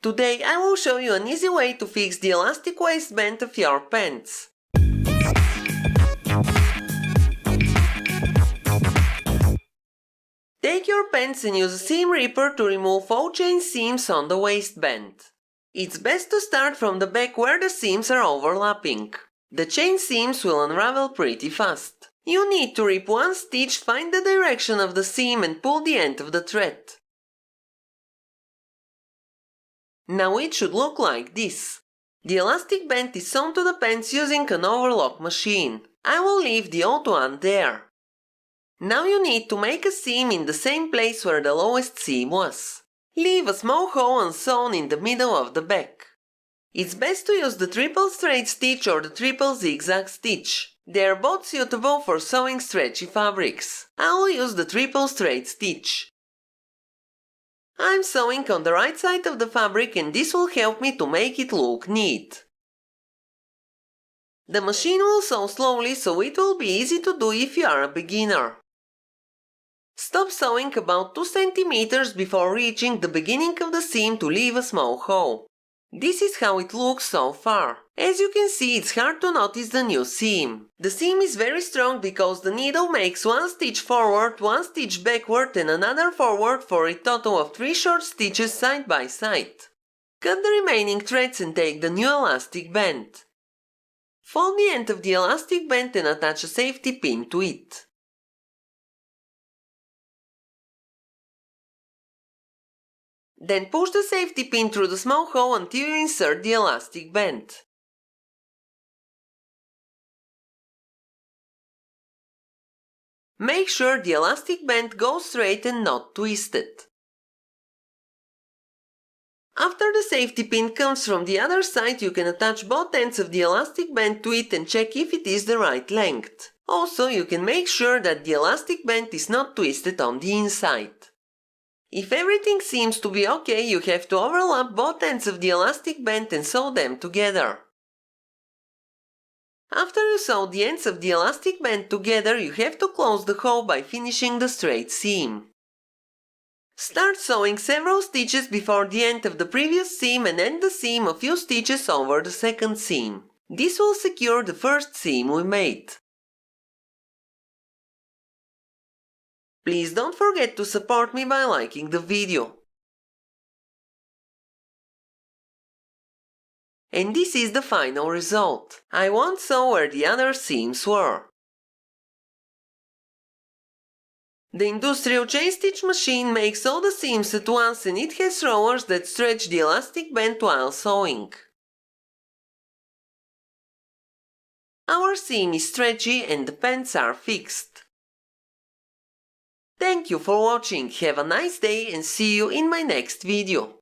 Today I will show you an easy way to fix the elastic waistband of your pants. Take your pants and use a seam ripper to remove all chain seams on the waistband. It's best to start from the back where the seams are overlapping. The chain seams will unravel pretty fast. You need to rip one stitch, find the direction of the seam and pull the end of the thread. Now it should look like this. The elastic band is sewn to the pants using an overlock machine. I will leave the old one there. Now you need to make a seam in the same place where the lowest seam was. Leave a small hole unsewn in the middle of the back. It's best to use the triple straight stitch or the triple zigzag stitch. They are both suitable for sewing stretchy fabrics. I will use the triple straight stitch. I'm sewing on the right side of the fabric and this will help me to make it look neat. The machine will sew slowly, so it will be easy to do if you are a beginner. Stop sewing about 2 cm before reaching the beginning of the seam to leave a small hole. This is how it looks so far. As you can see, it's hard to notice the new seam. The seam is very strong because the needle makes 1 stitch forward, 1 stitch backward and another forward for a total of 3 short stitches side by side. Cut the remaining threads and take the new elastic band. Fold the end of the elastic band and attach a safety pin to it. Then push the safety pin through the small hole until you insert the elastic band. Make sure the elastic band goes straight and not twisted. After the safety pin comes from the other side, you can attach both ends of the elastic band to it and check if it is the right length. Also, you can make sure that the elastic band is not twisted on the inside. If everything seems to be okay, you have to overlap both ends of the elastic band and sew them together. After you sew the ends of the elastic band together, you have to close the hole by finishing the straight seam. Start sewing several stitches before the end of the previous seam and end the seam a few stitches over the second seam. This will secure the first seam we made. Please don't forget to support me by liking the video. And this is the final result. I won't sew where the other seams were. The industrial chain stitch machine makes all the seams at once and it has rollers that stretch the elastic band while sewing. Our seam is stretchy and the pants are fixed. Thank you for watching, have a nice day and see you in my next video.